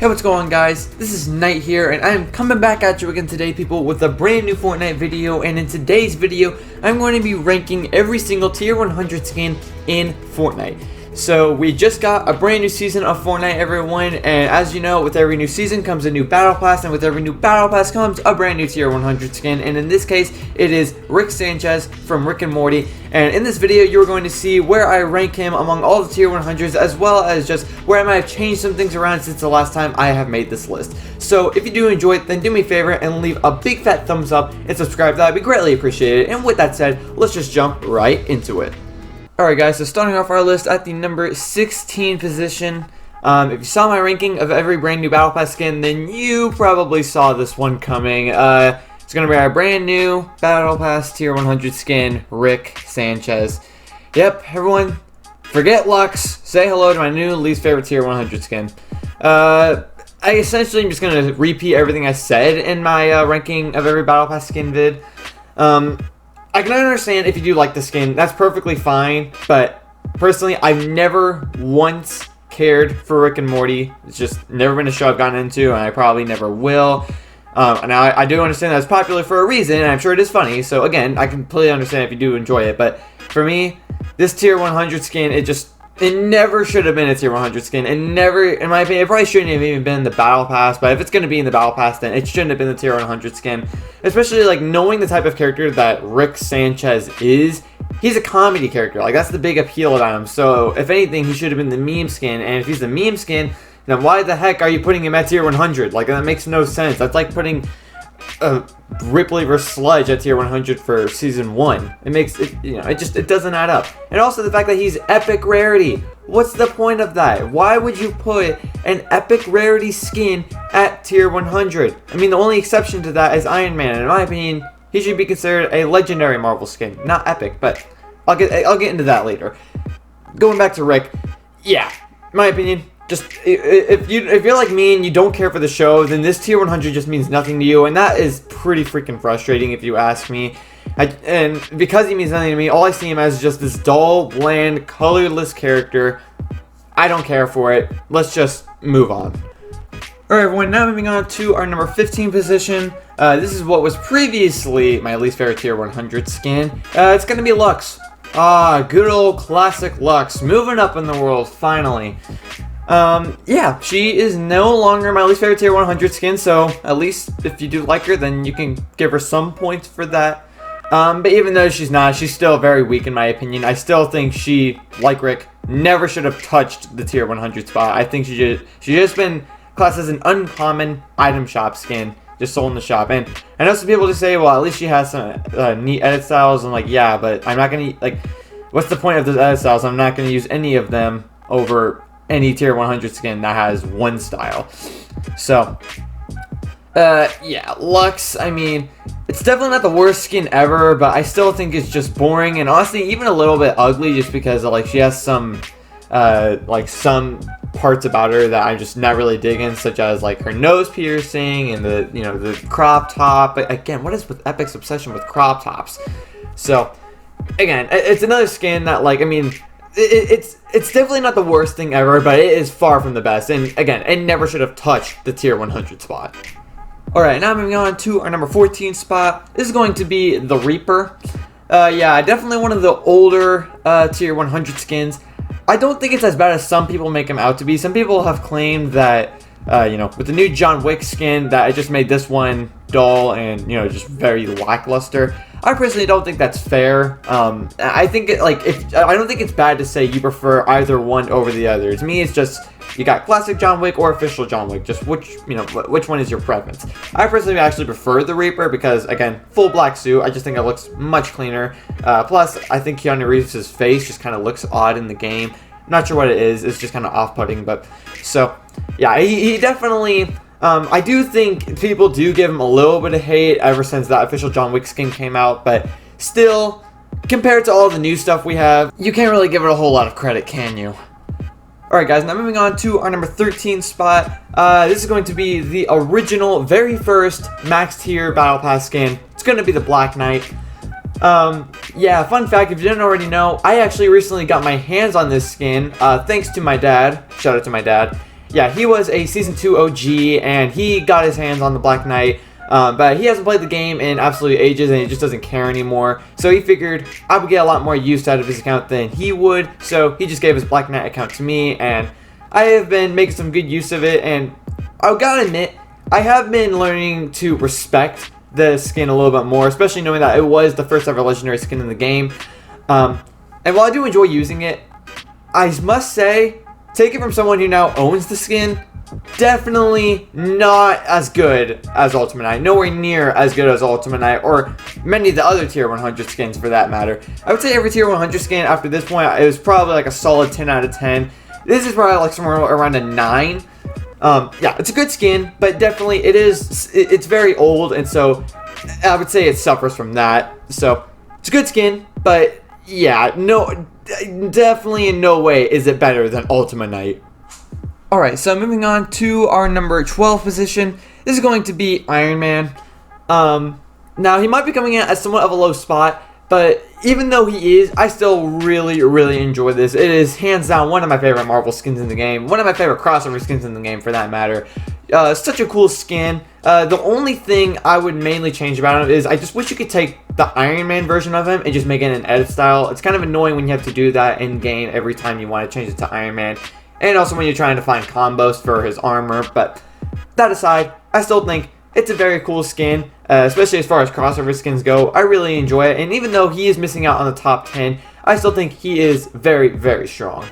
Hey, what's going on, guys? This is Knight here, and I'm coming back at you again today, people, with a brand new Fortnite video. And in today's video, I'm going to be ranking every single tier 100 skin in Fortnite. So we just got a brand new season of Fortnite, everyone, and as you know, with every new season comes a new battle pass, and with every new battle pass comes a brand new tier 100 skin. And in this case, it is Sanchez from Rick and Morty. And in this video, you're going to see where I rank him among all the tier 100s, as well as just where I might have changed some things around since the last time I have made this list. So if you do enjoy it, then do me a favor and leave a big fat thumbs up and subscribe. That would be greatly appreciated. And with that said, let's just jump right into it. Alright guys, so starting off our list at the number 16 position. If you saw my ranking of every brand new battle pass skin, then you probably saw this one coming. It's going to be our brand new battle pass tier 100 skin, Rick Sanchez. Yep, everyone, forget Lux, say hello to my new least favorite tier 100 skin. I essentially am just going to repeat everything I said in my ranking of every battle pass skin vid. I can understand if you do like the skin, that's perfectly fine, but personally, I've never once cared for Rick and Morty. It's just never been a show I've gotten into, and I probably never will. And I do understand that it's popular for a reason, and I'm sure it is funny, so again, I completely understand if you do enjoy it, but for me, this tier 100 skin, it never should have been a tier 100 skin. It never, in my opinion, it probably shouldn't have even been in the battle pass, but if it's going to be in the battle pass, then it shouldn't have been the tier 100 skin. Especially, like, knowing the type of character that Rick Sanchez is, he's a comedy character. Like, that's the big appeal about him. So, if anything, he should have been the meme skin, and if he's the meme skin, then why the heck are you putting him at tier 100? Like, that makes no sense. That's like putting Ripley vs. Sludge at tier 100 for season 1. It makes it, it doesn't add up. And also the fact that he's epic rarity. What's the point of that? Why would you put an epic rarity skin at tier 100? I mean, the only exception to that is Iron Man. In my opinion, he should be considered a legendary Marvel skin, not epic, but I'll get into that later. Going back to Rick, yeah, in my opinion, just if you're like me and you don't care for the show, then this tier 100 just means nothing to you, and that is pretty freaking frustrating if you ask me. And because he means nothing to me, all I see him as just this dull, bland, colorless character. I don't care for it. Let's just move on. Alright everyone, now moving on to our number 15 position. This is what was previously my least favorite tier 100 skin. It's going to be Lux. Good old classic Lux. Moving up in the world, finally. Yeah, she is no longer my least favorite tier 100 skin, so at least if you do like her, then you can give her some points for that. But even though she's not, she's still very weak in my opinion. I still think she, like Rick, never should have touched the tier 100 spot. I think she just been classed as an uncommon item shop skin, just sold in the shop. And I know some people just say, well, at least she has some neat edit styles. I'm like, yeah, but I'm not gonna, like, what's the point of those edit styles? I'm not gonna use any of them over any tier 100 skin that has one style. So yeah, Lux, I mean, it's definitely not the worst skin ever, but I still think it's just boring and honestly even a little bit ugly, just because like she has some like some parts about her that I'm just not really digging, such as like her nose piercing and the the crop top. But again, what is with Epic's obsession with crop tops? So again, it's another skin that, like, I mean, it's definitely not the worst thing ever, but it is far from the best. And again, it never should have touched the tier 100 spot. Alright, now moving on to our number 14 spot. This is going to be the Reaper. Yeah, definitely one of the older tier 100 skins. I don't think it's as bad as some people make him out to be. Some people have claimed that, with the new John Wick skin, that it just made this one dull and, just very lackluster. I personally don't think that's fair. I think I don't think it's bad to say you prefer either one over the other. To me, it's just you got classic John Wick or official John Wick. Just which one is your preference. I personally actually prefer the Reaper because, again, full black suit. I just think it looks much cleaner. Plus, I think Keanu Reeves' face just kind of looks odd in the game. Not sure what it is. It's just kind of off-putting, but so yeah, he definitely. I do think people do give him a little bit of hate ever since that official John Wick skin came out, but still, compared to all the new stuff we have, you can't really give it a whole lot of credit, can you? Alright guys, now moving on to our number 13 spot. This is going to be the original, very first max tier battle pass skin. It's going to be the Black Knight. Yeah, fun fact, if you didn't already know, I actually recently got my hands on this skin, thanks to my dad. Shout out to my dad. yeah, he was a Season 2 OG, and he got his hands on the Black Knight, but he hasn't played the game in absolutely ages, and he just doesn't care anymore. So he figured I would get a lot more use out of his account than he would, so he just gave his Black Knight account to me, and I have been making some good use of it, and I gotta admit, I have been learning to respect the skin a little bit more, especially knowing that it was the first ever legendary skin in the game. And while I do enjoy using it, I must say, take it from someone who now owns the skin, definitely not as good as Ultimate Knight. Nowhere near as good as Ultimate Knight, or many of the other Tier 100 skins for that matter. I would say every Tier 100 skin after this point, it was probably like a solid 10 out of 10. This is probably like somewhere around a 9. Yeah, it's a good skin, but definitely it's very old, and so I would say it suffers from that. So it's a good skin, but yeah, no, definitely in no way is it better than Ultimate Knight. Alright, so moving on to our number 12 position. This is going to be Iron Man. Now he might be coming in at somewhat of a low spot, but even though he is, I still really enjoy this. It is hands down one of my favorite Marvel skins in the game. One of my favorite crossover skins in the game, for that matter. Such a cool skin. The only thing I would mainly change about him is I just wish you could take the Iron Man version of him and just make it an edit style. It's kind of annoying when you have to do that in game every time you want to change it to Iron Man. And also when you're trying to find combos for his armor. But that aside, I still think it's a very cool skin, especially as far as crossover skins go. I really enjoy it, and even though he is missing out on the top 10, I still think he is very strong.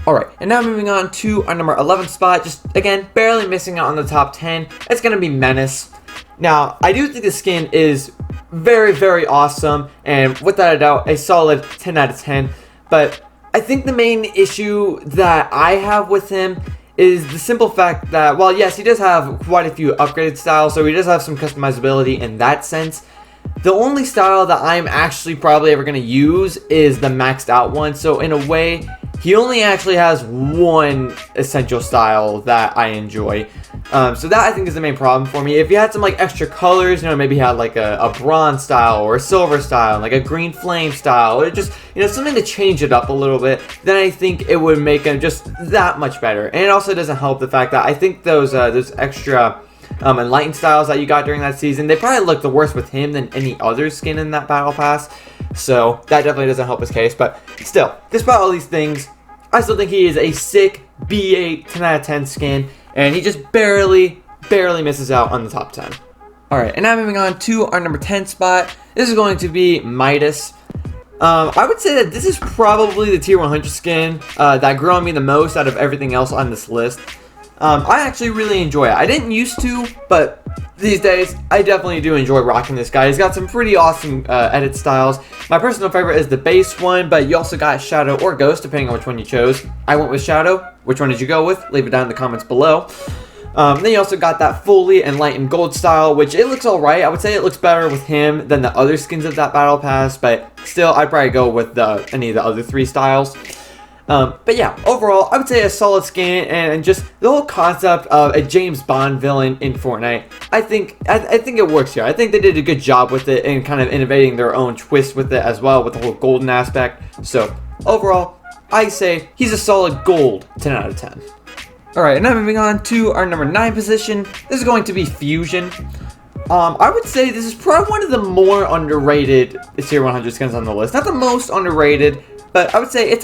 Alright, and now moving on to our number 11 spot, just again, barely missing out on the top 10, it's going to be Menace. Now, I do think the skin is very awesome, and without a doubt, a solid 10 out of 10, but I think the main issue that I have with him is the simple fact that, while yes, he does have quite a few upgraded styles, so he does have some customizability in that sense, the only style that I'm actually probably ever going to use is the maxed out one. So in a way, he only actually has one essential style that I enjoy. So that I think is the main problem for me. If you had some like extra colors, you know, maybe he had like a bronze style or a silver style, like a green flame style, or just, you know, something to change it up a little bit, then I think it would make him just that much better. And it also doesn't help the fact that I think those extra enlightened styles that you got during that season, they probably look the worst with him than any other skin in that battle pass. So that definitely doesn't help his case. But still, despite all these things, I still think he is a sick B8 10 out of 10 skin, and he just barely misses out on the top 10. Alright, and now moving on to our number 10 spot. This is going to be Midas. I would say that this is probably the tier 100 skin that grew on me the most out of everything else on this list. I actually really enjoy it. I didn't used to, but these days, I definitely do enjoy rocking this guy. He's got some pretty awesome edit styles. My personal favorite is the base one, but you also got Shadow or Ghost, depending on which one you chose. I went with Shadow. Which one did you go with? Leave it down in the comments below. Then you also got that fully enlightened gold style, which it looks alright. I would say it looks better with him than the other skins of that battle pass, but still, I'd probably go with any of the other three styles. But yeah, overall, I would say a solid skin, and just the whole concept of a James Bond villain in Fortnite, I think it works here. I think they did a good job with it and kind of innovating their own twist with it as well, with the whole golden aspect. So overall, I say he's a solid gold 10 out of 10. Alright, now moving on to our number 9 position. This is going to be Fusion. I would say this is probably one of the more underrated tier 100 skins on the list. Not the most underrated, but I would say it's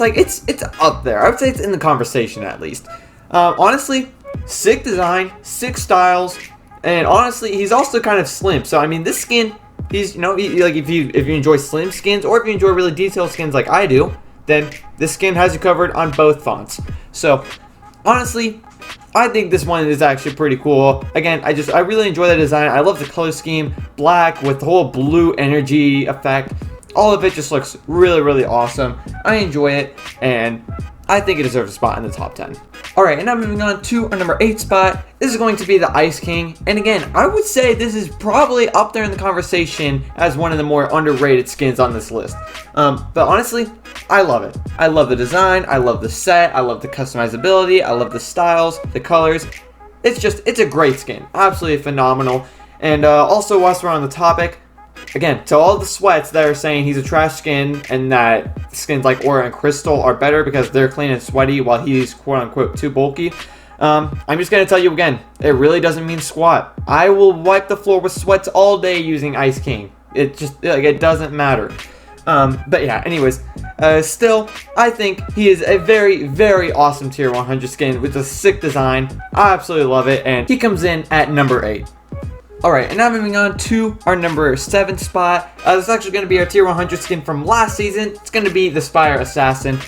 up there. I would say it's in the conversation at least. Honestly, sick design, sick styles, and honestly, he's also kind of slim. So I mean, this skin, he's, you know, like if you enjoy slim skins, or if you enjoy really detailed skins like I do, then this skin has you covered on both fonts. So honestly, I think this one is actually pretty cool. Again, I really enjoy the design. I love the color scheme, black with the whole blue energy effect. All of it just looks really awesome. I enjoy it, and I think it deserves a spot in the top 10. Alright, and now moving on to our number 8 spot. This is going to be the Ice King. And again, I would say this is probably up there in the conversation as one of the more underrated skins on this list. But honestly, I love it. I love the design, I love the set, I love the customizability, I love the styles, the colors. It's a great skin. Absolutely phenomenal. And also, whilst we're on the topic, again, to all the sweats that are saying he's a trash skin and that skins like Aura and Crystal are better because they're clean and sweaty while he's quote-unquote too bulky, I'm just going to tell you again, it really doesn't mean squat. I will wipe the floor with sweats all day using Ice King. It just, like, it doesn't matter. But yeah, anyways, still, I think he is a very, very awesome tier 100 skin with a sick design. I absolutely love it, and he comes in at number 8. Alright, and now moving on to our number 7 spot. This is actually going to be our tier 100 skin from last season. It's going to be the Spire Assassin.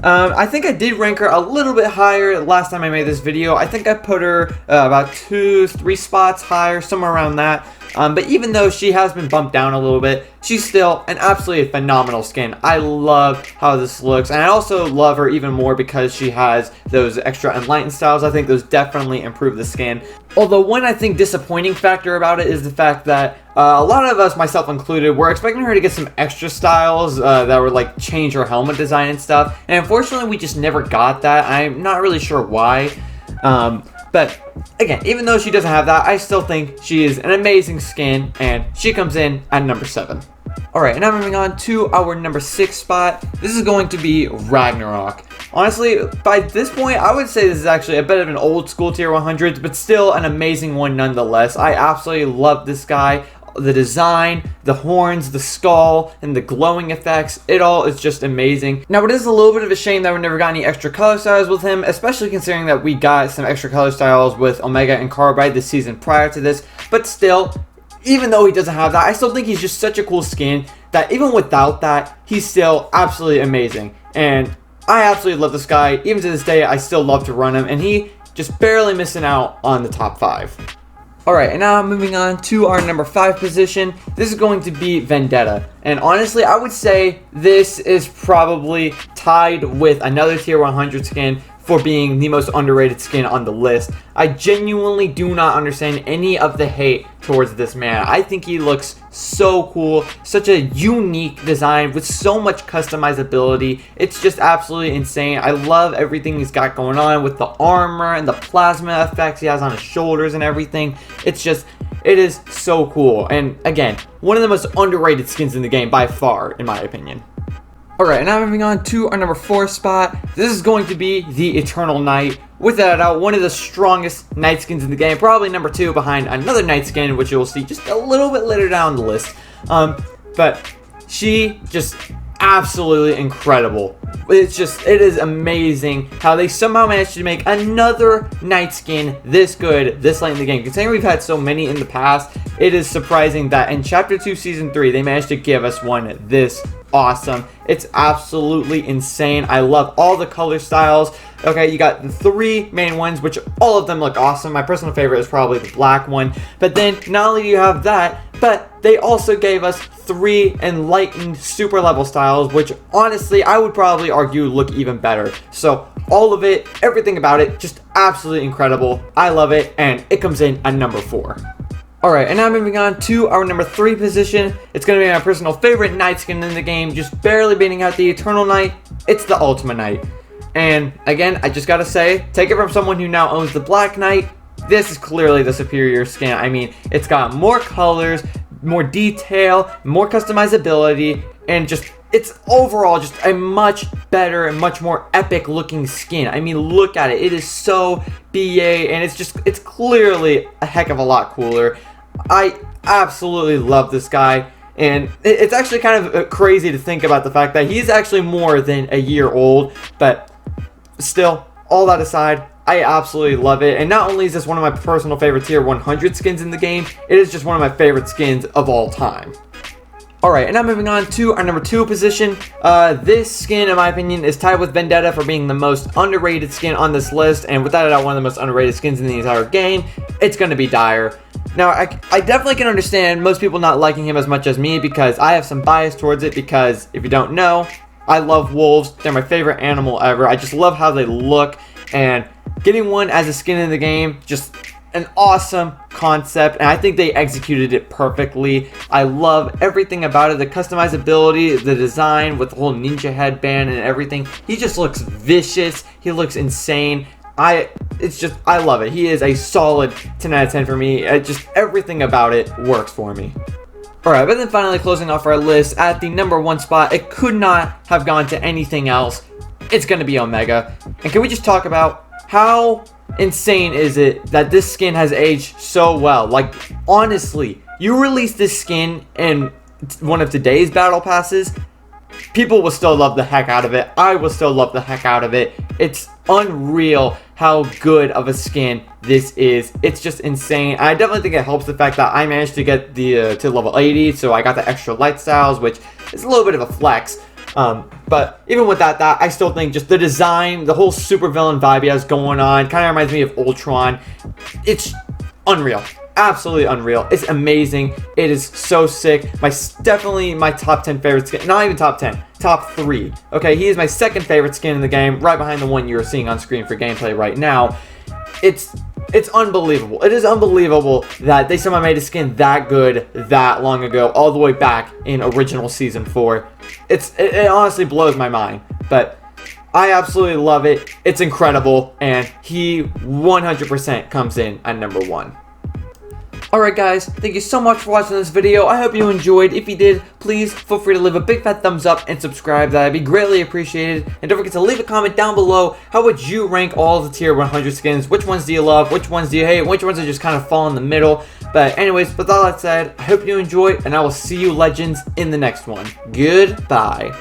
I think I did rank her a little bit higher last time I made this video. I think I put her about 2-3 spots higher, somewhere around that. But even though she has been bumped down a little bit, she's still an absolutely phenomenal skin. I love how this looks, and I also love her even more because she has those extra enlightened styles. I think those definitely improve the skin. Although one, I think, disappointing factor about it is the fact that a lot of us, myself included, were expecting her to get some extra styles that would like change her helmet design and stuff, and unfortunately we just never got that. I'm not really sure why. But again, even though she doesn't have that, I still think she is an amazing skin, and she comes in at number 7. Alright, and now moving on to our number 6 spot. This is going to be Ragnarok. Honestly, by this point, I would say this is actually a bit of an old school tier 100, but still an amazing one nonetheless. I absolutely love this guy. The design, the horns, the skull, and the glowing effects, it all is just amazing. Now, it is a little bit of a shame that we never got any extra color styles with him, especially considering that we got some extra color styles with Omega and Carbide this season prior to this, but still, even though he doesn't have that, I still think he's just such a cool skin that even without that, he's still absolutely amazing. And I absolutely love this guy. Even to this day, I still love to run him, and he just barely missing out on the top 5. Alright, and now moving on to our number 5 position. This is going to be Vendetta. And honestly, I would say this is probably tied with another tier 100 skin for being the most underrated skin on the list. I genuinely do not understand any of the hate towards this man. I think he looks so cool, such a unique design with so much customizability. It's just absolutely insane. I love everything he's got going on with the armor and the plasma effects he has on his shoulders and everything. It's just, it is so cool. And again, one of the most underrated skins in the game by far, in my opinion. Alright, now moving on to our number 4 spot. This is going to be the Eternal Knight. Without a doubt, one of the strongest Knight skins in the game. Probably number 2 behind another Knight skin, which you'll see just a little bit later down the list. But she just absolutely incredible. It is amazing how they somehow managed to make another Knight skin this good this late in the game. Considering we've had so many in the past, it is surprising that in Chapter 2, Season 3, they managed to give us one this awesome. It's absolutely insane. I love all the color styles. Okay, you got the 3 main ones, which all of them look awesome. My personal favorite is probably the black one. But then, not only do you have that, but they also gave us 3 enlightened super level styles, which honestly, I would probably argue look even better. So, all of it, everything about it, just absolutely incredible. I love it, and it comes in at number 4. Alright, and now moving on to our number 3 position. It's going to be my personal favorite Knight skin in the game, just barely beating out the Eternal Knight. It's the Ultimate Knight. And again, I just gotta say, take it from someone who now owns the Black Knight, this is clearly the superior skin. I mean, it's got more colors, more detail, more customizability, and just, it's overall just a much better and much more epic looking skin. I mean, look at it. It is so BA, and it's clearly a heck of a lot cooler. I absolutely love this guy. And it's actually kind of crazy to think about the fact that he's actually more than a year old, but still, all that aside, I absolutely love it. And not only is this one of my personal favorite tier 100 skins in the game, it is just one of my favorite skins of all time. Alright, and now moving on to our number 2 position. This skin, in my opinion, is tied with Vendetta for being the most underrated skin on this list, and without a doubt, one of the most underrated skins in the entire game. It's going to be Dire. Now, I definitely can understand most people not liking him as much as me, because I have some bias towards it, because if you don't know, I love wolves. They're my favorite animal ever. I just love how they look, and getting one as a skin in the game, just an awesome concept, and I think they executed it perfectly. I love everything about it, the customizability, the design with the whole ninja headband and everything. He just looks vicious. He looks insane. I love it. He is a solid 10 out of 10 for me. Just everything about it works for me. Alright, but then finally closing off our list at the number 1 spot, it could not have gone to anything else. It's going to be Omega. And can we just talk about how insane is it that this skin has aged so well? Like, honestly, you release this skin in one of today's battle passes, people will still love the heck out of it. I will still love the heck out of it. It's unreal how good of a skin this is. It's just insane. I definitely think it helps the fact that I managed to get the to level 80, so I got the extra light styles, which is a little bit of a flex. But even with that, I still think just the design, the whole supervillain vibe he has going on, kind of reminds me of Ultron. It's unreal. Absolutely unreal. It's amazing. It is so sick. Definitely my top 10 favorite skin. Not even top 10. Top 3. Okay, he is my second favorite skin in the game, right behind the one you're seeing on screen for gameplay right now. It's unbelievable. It is unbelievable that they somehow made a skin that good that long ago, all the way back in original Season 4. It honestly blows my mind. But I absolutely love it. It's incredible. And he 100% comes in at number 1. Alright guys, thank you so much for watching this video. I hope you enjoyed. If you did, please feel free to leave a big fat thumbs up and subscribe. That'd be greatly appreciated. And don't forget to leave a comment down below. How would you rank all the tier 100 skins? Which ones do you love? Which ones do you hate? Which ones are just kind of fall in the middle? But anyways, with all that said, I hope you enjoy, and I will see you legends in the next one. Goodbye.